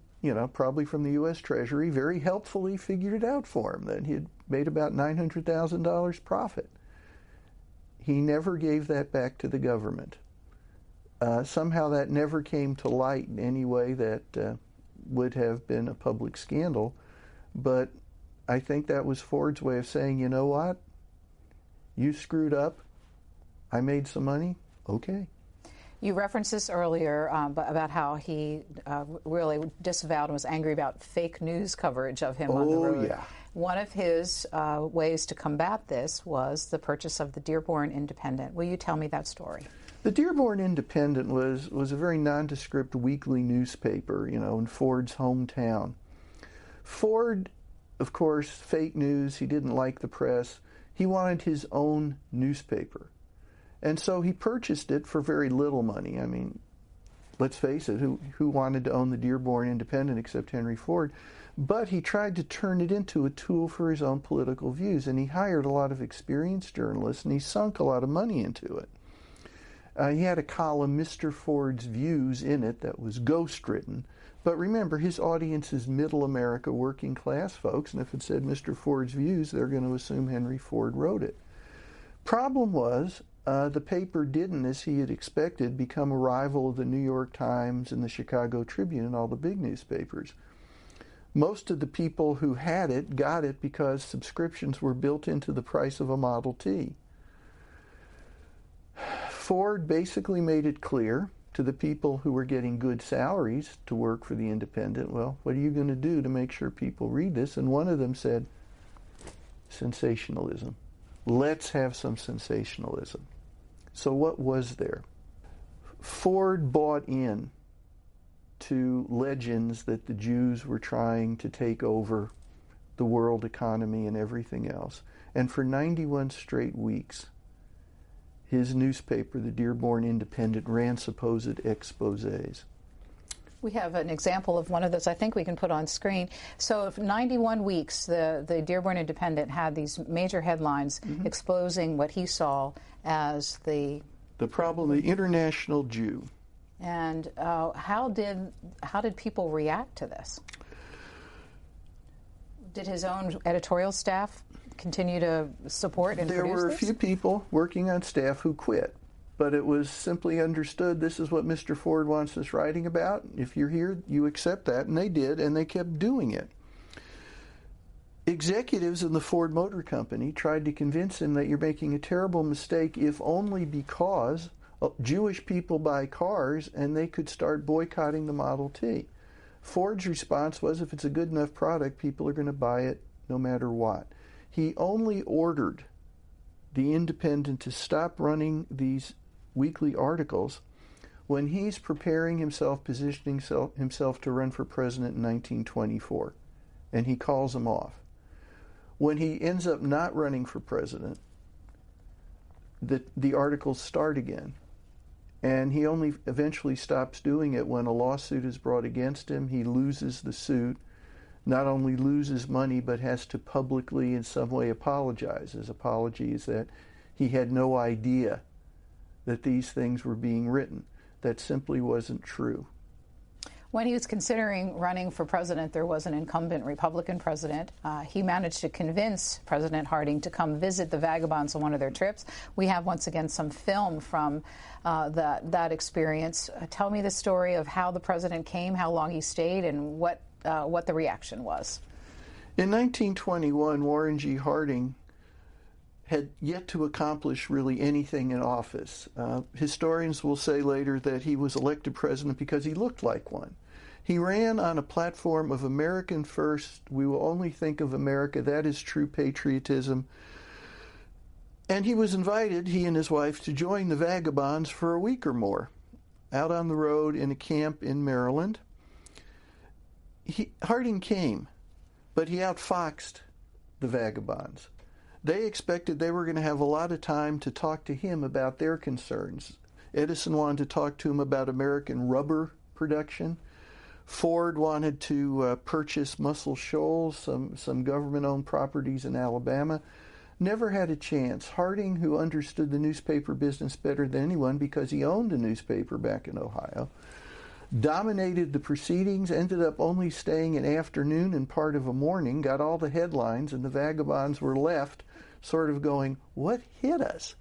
probably from the U.S. Treasury, very helpfully figured it out for him, that he had made about $900,000 profit. He never gave that back to the government. Somehow that never came to light in any way that would have been a public scandal, but I think that was Ford's way of saying, you know what, you screwed up, I made some money, okay. You referenced this earlier about how he really disavowed and was angry about fake news coverage of him on the road. Yeah. One of his ways to combat this was the purchase of the Dearborn Independent. Will you tell me that story? The Dearborn Independent was a very nondescript weekly newspaper, in Ford's hometown. Ford, of course, fake news, he didn't like the press. He wanted his own newspaper. And so he purchased it for very little money. I mean, let's face it, who wanted to own the Dearborn Independent except Henry Ford? But he tried to turn it into a tool for his own political views, and he hired a lot of experienced journalists, and he sunk a lot of money into it. He had a column, Mr. Ford's Views, in it that was ghost-written. But remember, his audience is middle America, working class folks, and if it said Mr. Ford's Views, they're going to assume Henry Ford wrote it. Problem was, the paper didn't, as he had expected, become a rival of the New York Times and the Chicago Tribune and all the big newspapers. Most of the people who had it got it because subscriptions were built into the price of a Model T. Ford basically made it clear to the people who were getting good salaries to work for the Independent, well, what are you going to do to make sure people read this? And one of them said, sensationalism. Let's have some sensationalism. So what was there? Ford bought in to legends that the Jews were trying to take over the world economy and everything else. And for 91 straight weeks, his newspaper, the Dearborn Independent, ran supposed exposés. We have an example of one of those I think we can put on screen. So if 91 weeks, the Dearborn Independent had these major headlines exposing what he saw as the problem, the international Jew. And how did people react to this? Did his own editorial staff continue to support and produce this? There were a few people working on staff who quit, but it was simply understood this is what Mr. Ford wants us writing about. If you're here, you accept that, and they did, and they kept doing it. Executives in the Ford Motor Company tried to convince him that you're making a terrible mistake, if only because Jewish people buy cars and they could start boycotting the Model T. Ford's response was, if it's a good enough product, people are going to buy it no matter what. He only ordered the Independent to stop running these weekly articles when he's preparing himself, positioning himself to run for president in 1924, and he calls them off. When he ends up not running for president, the articles start again, and he only eventually stops doing it when a lawsuit is brought against him. He loses the suit, not only loses money, but has to publicly in some way apologize. His apology is that he had no idea that these things were being written. That simply wasn't true. When he was considering running for president, there was an incumbent Republican president. He managed to convince President Harding to come visit the Vagabonds on one of their trips. We have, once again, some film from that experience. Tell me the story of how the president came, how long he stayed, and what the reaction was. In 1921, Warren G. Harding had yet to accomplish really anything in office. Historians will say later that he was elected president because he looked like one. He ran on a platform of American first, we will only think of America, that is true patriotism. And he was invited, he and his wife, to join the Vagabonds for a week or more, out on the road in a camp in Maryland. Harding came, but he outfoxed the Vagabonds. They expected they were going to have a lot of time to talk to him about their concerns. Edison wanted to talk to him about American rubber production. Ford wanted to purchase Muscle Shoals, some government-owned properties in Alabama. Never had a chance. Harding, who understood the newspaper business better than anyone because he owned a newspaper back in Ohio, dominated the proceedings, ended up only staying an afternoon and part of a morning, got all the headlines, and the Vagabonds were left sort of going, what hit us?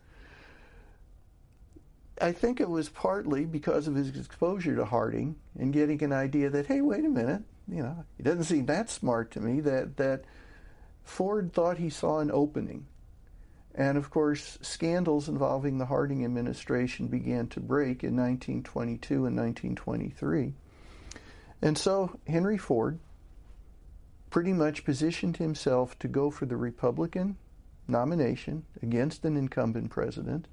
I think it was partly because of his exposure to Harding and getting an idea that, hey, wait a minute, he doesn't seem that smart to me, that Ford thought he saw an opening. And of course, scandals involving the Harding administration began to break in 1922 and 1923. And so Henry Ford pretty much positioned himself to go for the Republican nomination against an incumbent president,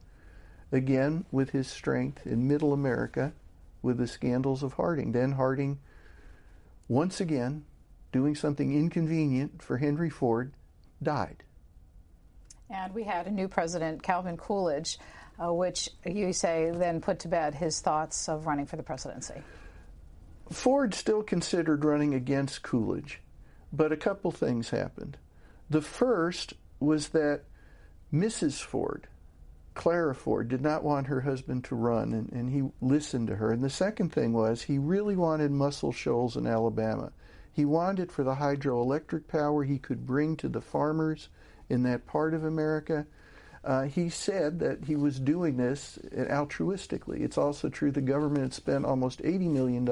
again with his strength in Middle America with the scandals of Harding. Then Harding, once again, doing something inconvenient for Henry Ford, died. And we had a new president, Calvin Coolidge, which you say then put to bed his thoughts of running for the presidency. Ford still considered running against Coolidge, but a couple things happened. The first was that Mrs. Ford, Clara Ford, did not want her husband to run, and he listened to her. And the second thing was he really wanted Muscle Shoals in Alabama. He wanted it for the hydroelectric power he could bring to the farmers in that part of America. He said that he was doing this altruistically. It's also true the government had spent almost $80 million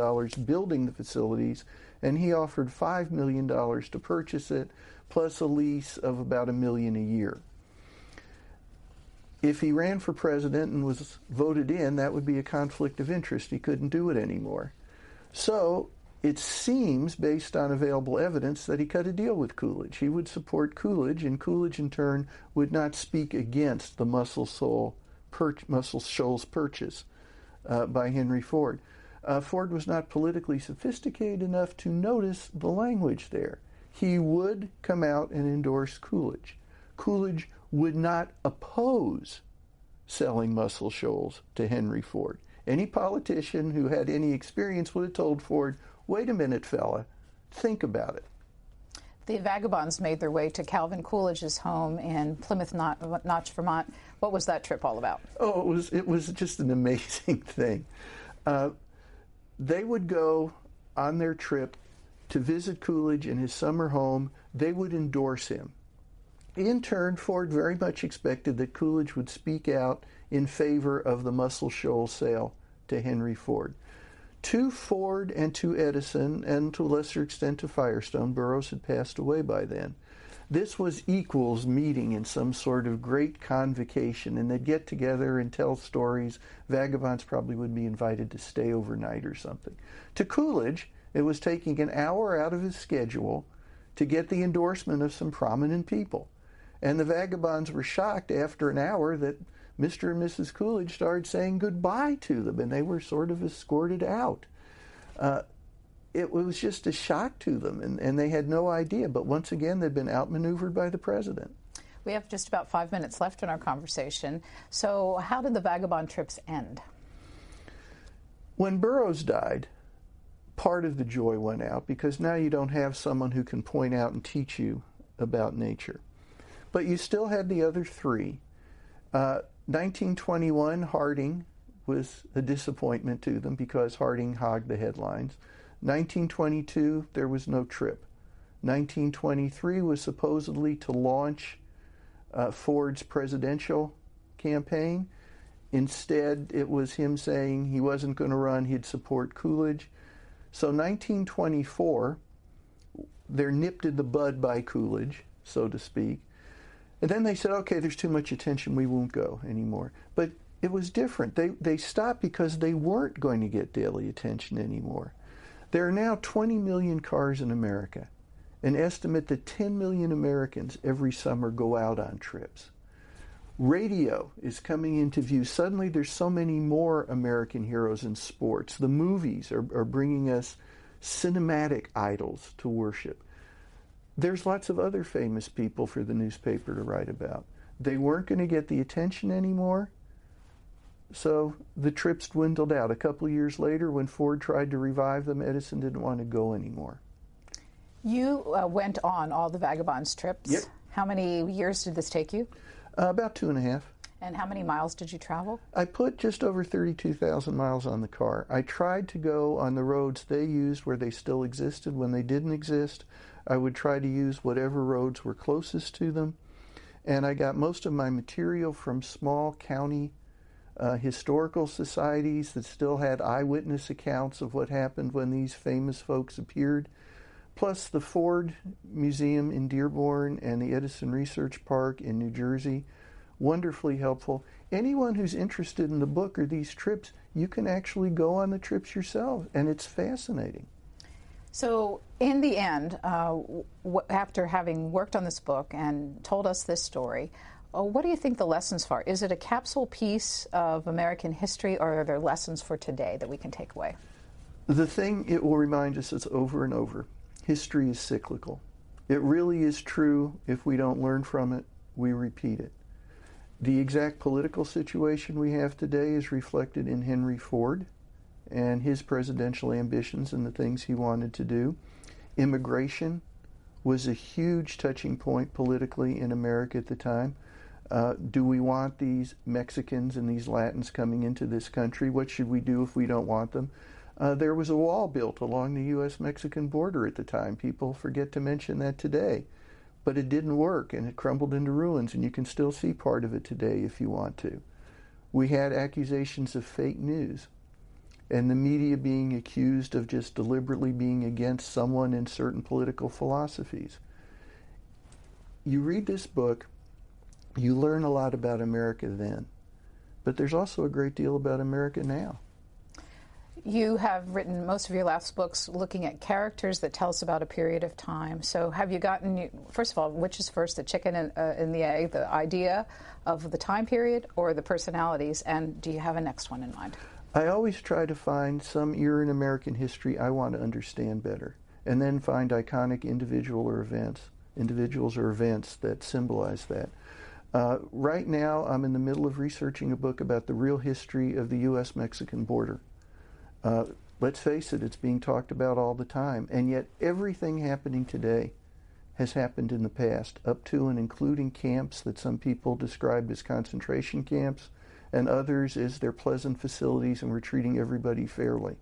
building the facilities, and he offered $5 million to purchase it, plus a lease of about $1 million a year. If he ran for president and was voted in, that would be a conflict of interest. He couldn't do it anymore. So it seems, based on available evidence, that he cut a deal with Coolidge. He would support Coolidge, and Coolidge, in turn, would not speak against the Muscle Shoals purchase by Henry Ford. Ford was not politically sophisticated enough to notice the language there. He would come out and endorse Coolidge. Coolidge would not oppose selling Muscle Shoals to Henry Ford. Any politician who had any experience would have told Ford, wait a minute, fella, think about it. The Vagabonds made their way to Calvin Coolidge's home in Plymouth Notch, Vermont. What was that trip all about? Oh, it was just an amazing thing. They would go on their trip to visit Coolidge in his summer home. They would endorse him. In turn, Ford very much expected that Coolidge would speak out in favor of the Muscle Shoals sale to Henry Ford. To Ford and to Edison, and to a lesser extent to Firestone, Burroughs had passed away by then. This was equals meeting in some sort of great convocation, and they'd get together and tell stories. Vagabonds probably would be invited to stay overnight or something. To Coolidge, it was taking an hour out of his schedule to get the endorsement of some prominent people. And the Vagabonds were shocked after an hour that Mr. and Mrs. Coolidge started saying goodbye to them, and they were sort of escorted out. It was just a shock to them, and they had no idea. But once again, they'd been outmaneuvered by the president. We have just about 5 minutes left in our conversation. So how did the Vagabond trips end? When Burroughs died, part of the joy went out, because now you don't have someone who can point out and teach you about nature. But you still had the other three. 1921, Harding was a disappointment to them because Harding hogged the headlines. 1922, there was no trip. 1923 was supposedly to launch Ford's presidential campaign. Instead, it was him saying he wasn't going to run, he'd support Coolidge. So 1924, they're nipped in the bud by Coolidge, so to speak. And then they said, okay, there's too much attention, we won't go anymore. But it was different. They stopped because they weren't going to get daily attention anymore. There are now 20 million cars in America. An estimate that 10 million Americans every summer go out on trips. Radio is coming into view. Suddenly there's so many more American heroes in sports. The movies are bringing us cinematic idols to worship. There's lots of other famous people for the newspaper to write about. They weren't going to get the attention anymore, so the trips dwindled out. A couple of years later, when Ford tried to revive them, Edison didn't want to go anymore. You went on all the Vagabonds trips. Yep. How many years did this take you? About 2.5. And how many miles did you travel? I put just over 32,000 miles on the car. I tried to go on the roads they used where they still existed. When they didn't exist, I would try to use whatever roads were closest to them. And I got most of my material from small county historical societies that still had eyewitness accounts of what happened when these famous folks appeared, plus the Ford Museum in Dearborn and the Edison Research Park in New Jersey. Wonderfully helpful. Anyone who's interested in the book or these trips, you can actually go on the trips yourself, and it's fascinating. So in the end, after having worked on this book and told us this story, what do you think the lessons are? Is it a capsule piece of American history, or are there lessons for today that we can take away? The thing it will remind us is over and over, history is cyclical. It really is true. If we don't learn from it, we repeat it. The exact political situation we have today is reflected in Henry Ford and his presidential ambitions and the things he wanted to do. Immigration was a huge touching point politically in America at the time. Do we want these Mexicans and these Latins coming into this country? What should we do if we don't want them? There was a wall built along the U.S.-Mexican border at the time. People forget to mention that today. But it didn't work, and it crumbled into ruins, and you can still see part of it today if you want to. We had accusations of fake news, and the media being accused of just deliberately being against someone in certain political philosophies. You read this book, you learn a lot about America then, but there's also a great deal about America now. You have written most of your last books looking at characters that tell us about a period of time. So have you gotten, first of all, which is first, the chicken and the egg, the idea of the time period or the personalities, and do you have a next one in mind? I always try to find some era in American history I want to understand better, and then find iconic individuals or events that symbolize that. Right now, I'm in the middle of researching a book about the real history of the U.S.-Mexican border. Let's face it, it's being talked about all the time, and yet everything happening today has happened in the past, up to and including camps that some people described as concentration camps, and others as their pleasant facilities, and we're treating everybody fairly.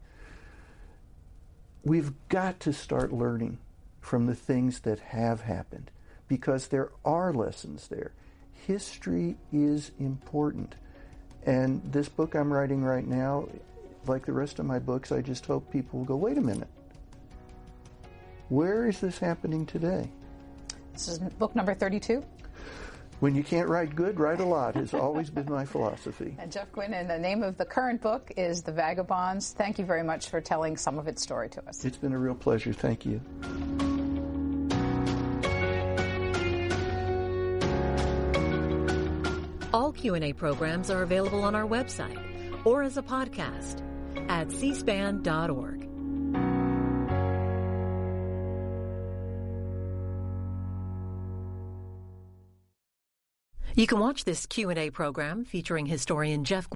We've got to start learning from the things that have happened, because there are lessons there. History is important, and this book I'm writing right now, like the rest of my books, I just hope people will go, wait a minute, where is this happening today? This is book number 32. When you can't write good, write a lot has always been my philosophy. And Jeff Guinn, and the name of the current book is The Vagabonds. Thank you very much for telling some of its story to us. It's been a real pleasure. Thank you. All Q&A programs are available on our website or as a podcast at cspan.org. You can watch this Q&A program featuring historian Jeff